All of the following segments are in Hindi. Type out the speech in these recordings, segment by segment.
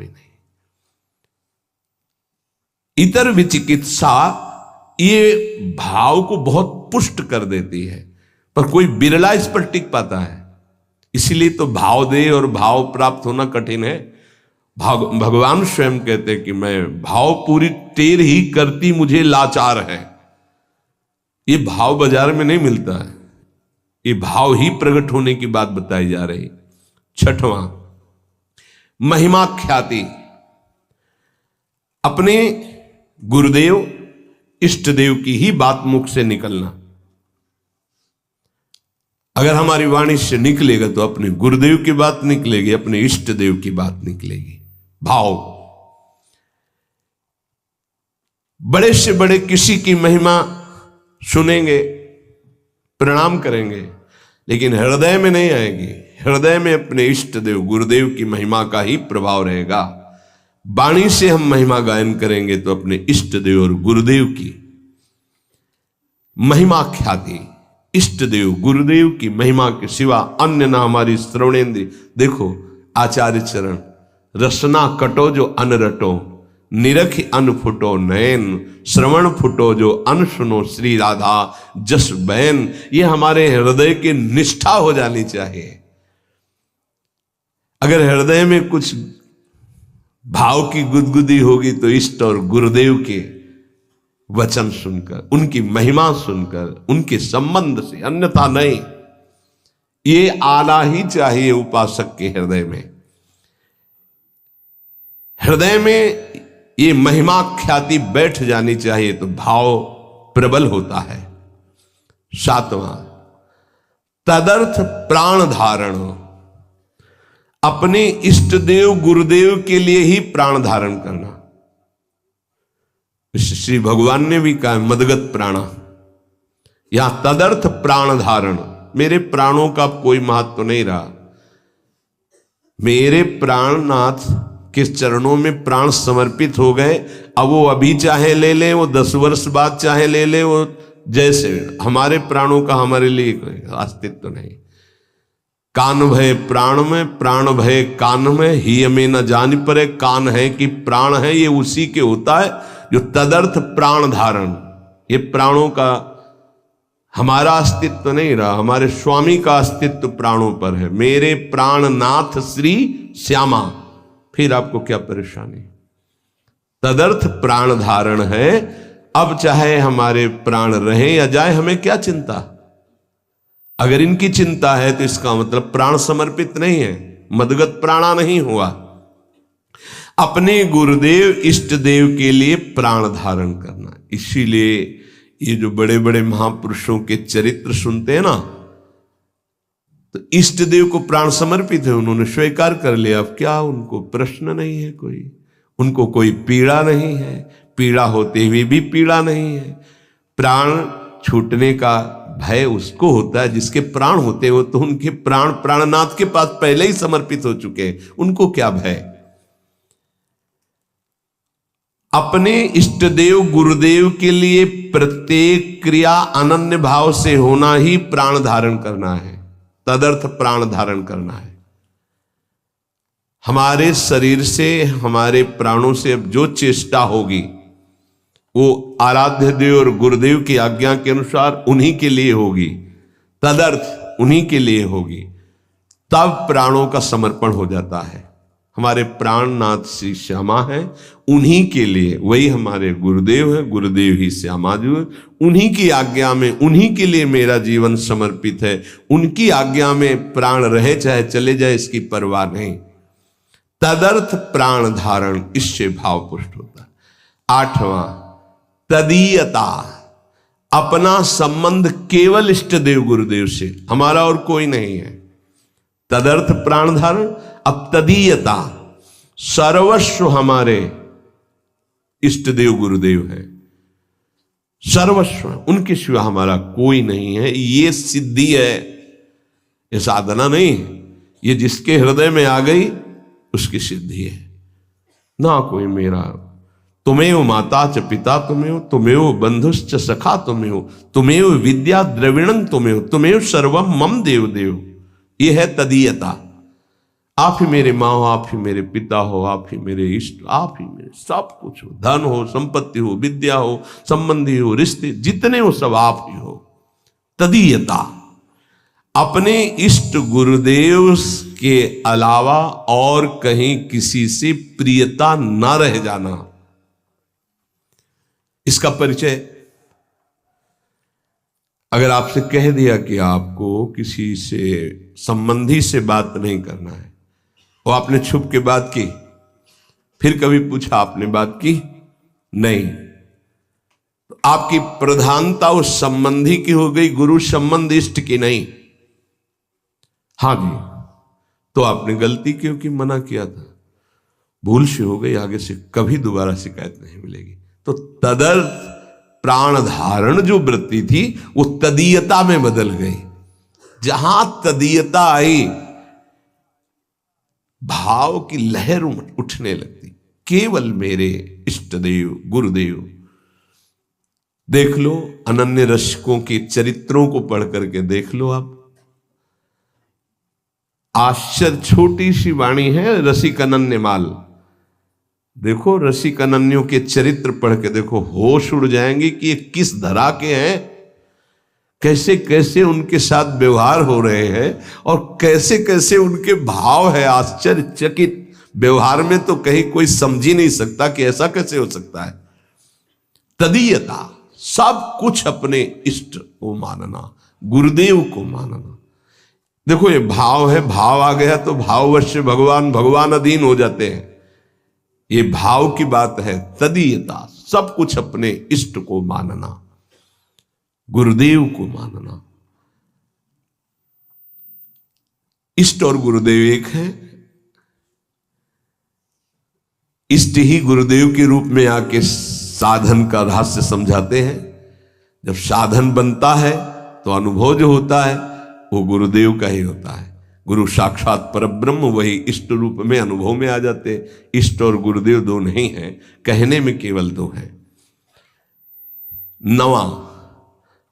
कोई नहीं। इतर विचिकित्सा ये भाव को बहुत पुष्ट कर देती है, पर कोई बिरला इस पर टिक पाता है। इसीलिए तो भाव दे और भाव प्राप्त होना कठिन है। भगवान स्वयं कहते कि मैं भाव पूरी टेर ही करती मुझे लाचार है। ये भाव बाजार में नहीं मिलता है, ये भाव ही प्रकट होने की बात बताई जा रही। छठवां, महिमा ख्याति। अपने गुरुदेव इष्ट देव की ही बात मुख से निकलना। अगर हमारी वाणी से निकलेगा तो अपने गुरुदेव की बात निकलेगी, अपने इष्ट देव की बात निकलेगी। भाव, बड़े से बड़े किसी की महिमा सुनेंगे, प्रणाम करेंगे, लेकिन हृदय में नहीं आएगी। हृदय में अपने इष्ट देव गुरुदेव की महिमा का ही प्रभाव रहेगा। वाणी से हम महिमा गायन करेंगे तो अपने इष्ट देव और गुरुदेव की महिमा ख्याति, इष्ट देव गुरुदेव की महिमा के सिवा अन्य ना हमारी श्रवणेन्द्रिय। देखो आचार्य चरण, रसना कटो जो अन रटो, निरखि अन फुटो नयन, श्रवण फुटो जो अन सुनो, श्री राधा जस बैन। ये हमारे हृदय की निष्ठा हो जानी चाहिए। अगर हृदय में कुछ भाव की गुदगुदी होगी तो इष्ट और गुरुदेव के वचन सुनकर, उनकी महिमा सुनकर, उनके संबंध से, अन्यथा नहीं। ये आना ही चाहिए उपासक के हृदय में। हृदय में ये महिमा ख्याति बैठ जानी चाहिए तो भाव प्रबल होता है। सातवां, तदर्थ प्राण धारण। अपने इष्ट देव गुरुदेव के लिए ही प्राण धारण करना। श्री भगवान ने भी कहा मदगत प्राणा, यहां तदर्थ प्राण धारण। मेरे प्राणों का कोई महत्व नहीं रहा। मेरे प्राणनाथ के चरणों में प्राण समर्पित हो गए। अब वो अभी चाहे ले ले, वो 10 वर्ष बाद चाहे ले ले, वो जैसे हमारे प्राणों का हमारे लिए कोई अस्तित्व नहीं। कान भय प्राण में, प्राण भय कान में, ही हमें न जान पड़े कान है कि प्राण है। ये उसी के होता है जो तदर्थ प्राण धारण। ये प्राणों का हमारा अस्तित्व नहीं रहा, हमारे स्वामी का अस्तित्व प्राणों पर है। मेरे प्राणनाथ श्री श्यामा, फिर आपको क्या परेशानी। तदर्थ प्राण धारण है। अब चाहे हमारे प्राण रहे या जाए, हमें क्या चिंता। अगर इनकी चिंता है तो इसका मतलब प्राण समर्पित नहीं है, मदगत प्राणा नहीं हुआ। अपने गुरुदेव इष्ट देव के लिए प्राण धारण करना। इसीलिए ये जो बड़े बड़े महापुरुषों के चरित्र सुनते हैं ना, तो इष्ट देव को प्राण समर्पित है, उन्होंने स्वीकार कर लिया। अब क्या उनको प्रश्न नहीं है कोई, उनको कोई पीड़ा नहीं है, पीड़ा होते हुए भी पीड़ा नहीं है। प्राण छूटने का भय उसको होता है जिसके प्राण होते हो, तो उनके प्राण प्राणनाथ के पास पहले ही समर्पित हो चुके हैं, उनको क्या भय। अपने इष्ट देव गुरुदेव के लिए प्रत्येक क्रिया अनन्य भाव से होना ही प्राण धारण करना है। तदर्थ प्राण धारण करना है। हमारे शरीर से, हमारे प्राणों से अब जो चेष्टा होगी वो आराध्य देव और गुरुदेव की आज्ञा के अनुसार उन्हीं के लिए होगी, तदर्थ उन्हीं के लिए होगी। तब प्राणों का समर्पण हो जाता है। हमारे प्राणनाथ श्री श्यामा है, उन्हीं के लिए, वही हमारे गुरुदेव है, गुरुदेव ही श्यामा जी है। उन्हीं की आज्ञा में, उन्हीं के लिए मेरा जीवन समर्पित है। उनकी आज्ञा में प्राण रहे चाहे चले जाए, इसकी परवाह नहीं। तदर्थ प्राण धारण, इससे भाव पुष्ट होता है। आठवां, तदीयता। अपना संबंध केवल इष्ट देव गुरुदेव से, हमारा और कोई नहीं है। तदर्थ प्राण धारण। अब तदीयता, सर्वस्व हमारे इष्ट देव गुरुदेव है, सर्वस्व, उनके सिवा हमारा कोई नहीं है। ये सिद्धि है, ये साधना नहीं है। ये जिसके हृदय में आ गई उसकी सिद्धि है। ना कोई मेरा, तुमेव माता च पिता तुमेव, तुमेव बंधुश्च सखा तुमेव, तुमेव विद्या द्रविणं तुमेव, तुमेव सर्वम मम देव देव। ये है तदीयता। आप ही मेरे माँ हो, आप ही मेरे पिता हो, आप ही मेरे इष्ट, आप ही मेरे सब कुछ हो, धन हो, संपत्ति हो, विद्या हो, संबंधी हो, रिश्ते जितने हो सब आप ही हो। तदीयता, अपने इष्ट गुरुदेव के अलावा और कहीं किसी से प्रियता ना रह जाना, इसका परिचय। अगर आपसे कह दिया कि आपको किसी से संबंधी से बात नहीं करना है, वो आपने छुप के बात की, फिर कभी पूछा आपने बात की नहीं, तो आपकी प्रधानता उस संबंधी की हो गई, गुरु संबंध इष्ट की नहीं। हाँ जी, तो आपने गलती क्यों की, मना किया था, भूल से हो गई, आगे से कभी दोबारा शिकायत नहीं मिलेगी। तो तदर्थ प्राण धारण जो वृत्ति थी वो तदीयता में बदल गई। जहां तदीयता आई, भाव की लहर उठने लगती, केवल मेरे इष्ट देव गुरुदेव। देख लो अनन्य रसिकों के चरित्रों को पढ़ करके देख लो आप, आश्चर्य, छोटी सी वाणी है रसिक अनन्य माल। देखो रसिक अनन्यों के चरित्र पढ़ के देखो, होश उड़ जाएंगे कि ये किस धरा के हैं, कैसे कैसे उनके साथ व्यवहार हो रहे हैं और कैसे कैसे उनके भाव है। आश्चर्यचकित व्यवहार में तो कहीं कोई समझ ही नहीं सकता कि ऐसा कैसे हो सकता है। तदीयता, सब कुछ अपने इष्ट को मानना, गुरुदेव को मानना। देखो ये भाव है, भाव आ गया तो भाववश भगवान, भगवान अधीन हो जाते हैं, ये भाव की बात है। तदीयता, सब कुछ अपने इष्ट को मानना, गुरुदेव को मानना। इष्ट और गुरुदेव एक है। इष्ट ही गुरुदेव के रूप में आके साधन का रहस्य समझाते हैं। जब साधन बनता है तो अनुभव जो होता है वो गुरुदेव का ही होता है। गुरु साक्षात परब्रह्म, वही इष्ट रूप में अनुभव में आ जाते हैं। इष्ट और गुरुदेव दो नहीं है, कहने में केवल दो है। नवा,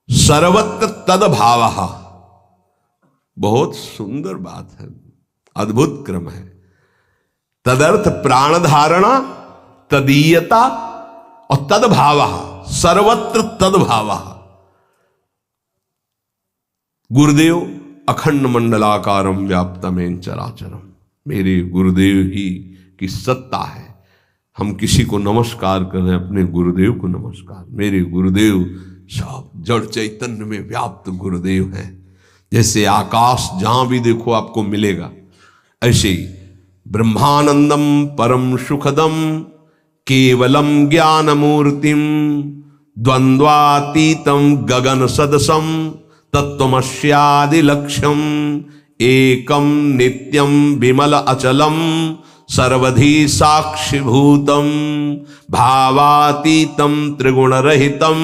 सर्वत्र तद्भावः, बहुत सुंदर बात है, अद्भुत क्रम है। तदर्थ प्राण धारणा, तदीयता और तद्भावः, सर्वत्र तद्भावः। गुरुदेव अखंड मंडलाकारम व्याप्तमेन चराचरम, मेरे गुरुदेव ही की सत्ता है। हम किसी को नमस्कार कर रहे हैं, अपने गुरुदेव को नमस्कार। मेरे गुरुदेव सब जड़ चैतन्य में व्याप्त गुरुदेव हैं। जैसे आकाश जहां भी देखो आपको मिलेगा, ऐसे ही ब्रह्मानंदम परम सुखदम केवलम ज्ञान मूर्तिम द्वंद्वातीतम गगन सदसम तत्वमस्यादि लक्ष्यम एकम नित्यम विमल अचलम सर्वधी साक्षिभूतम भावातीतम त्रिगुण रहितम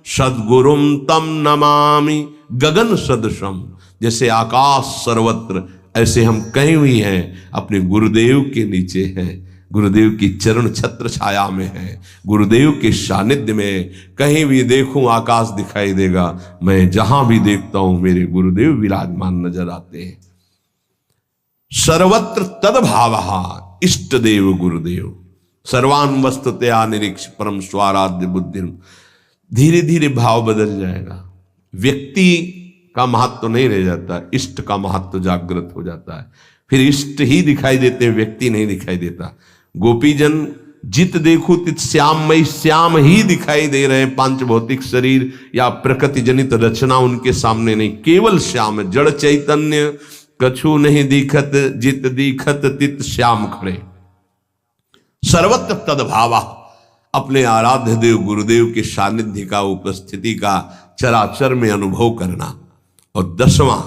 सद्गुरुम तम नमामि गगन सदृशम। जैसे आकाश सर्वत्र, ऐसे हम कहीं भी हैं अपने गुरुदेव के नीचे हैं, गुरुदेव की चरण छत्र छाया में है, गुरुदेव के सानिध्य में। कहीं भी देखूं आकाश दिखाई देगा, मैं जहां भी देखता हूं मेरे गुरुदेव विराजमान नजर आते हैं। सर्वत्र तद्भावः, इष्ट देव गुरुदेव। सर्वान् वस्तुतया निरीक्ष परम स्वाराध्य बुद्धि। धीरे धीरे भाव बदल जाएगा, व्यक्ति का महत्व नहीं रह जाता, इष्ट का महत्व जागृत हो जाता है। फिर इष्ट ही दिखाई देते हैं, व्यक्ति नहीं दिखाई देता। गोपीजन जित देखो तित श्याममय, श्याम ही दिखाई दे रहे हैं। पांच भौतिक शरीर या प्रकृति जनित रचना उनके सामने नहीं, केवल श्याम, जड़ चैतन्य कछु नहीं दिखत, जित दिखत तित श्याम खड़े। सर्वत्र तद्भावः, अपने आराध्य देव गुरुदेव के सानिध्य का, उपस्थिति का चराचर में अनुभव करना। और 10वां,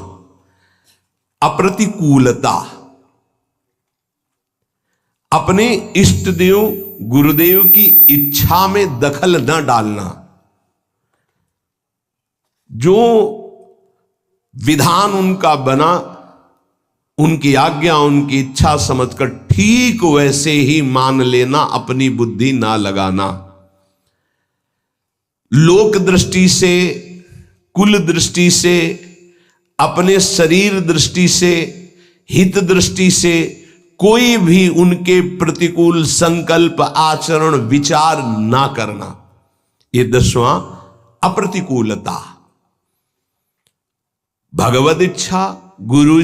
अप्रतिकूलता, अपने इष्ट देव गुरुदेव की इच्छा में दखल न डालना। जो विधान उनका बना, उनकी आज्ञा, उनकी इच्छा समझकर ठीक वैसे ही मान लेना, अपनी बुद्धि ना लगाना। लोक दृष्टि से, कुल दृष्टि से, अपने शरीर दृष्टि से हित दृष्टि से कोई भी उनके प्रतिकूल संकल्प, आचरण, विचार ना करना। ये 10वां अप्रतिकूलता। भगवद इच्छा, गुरु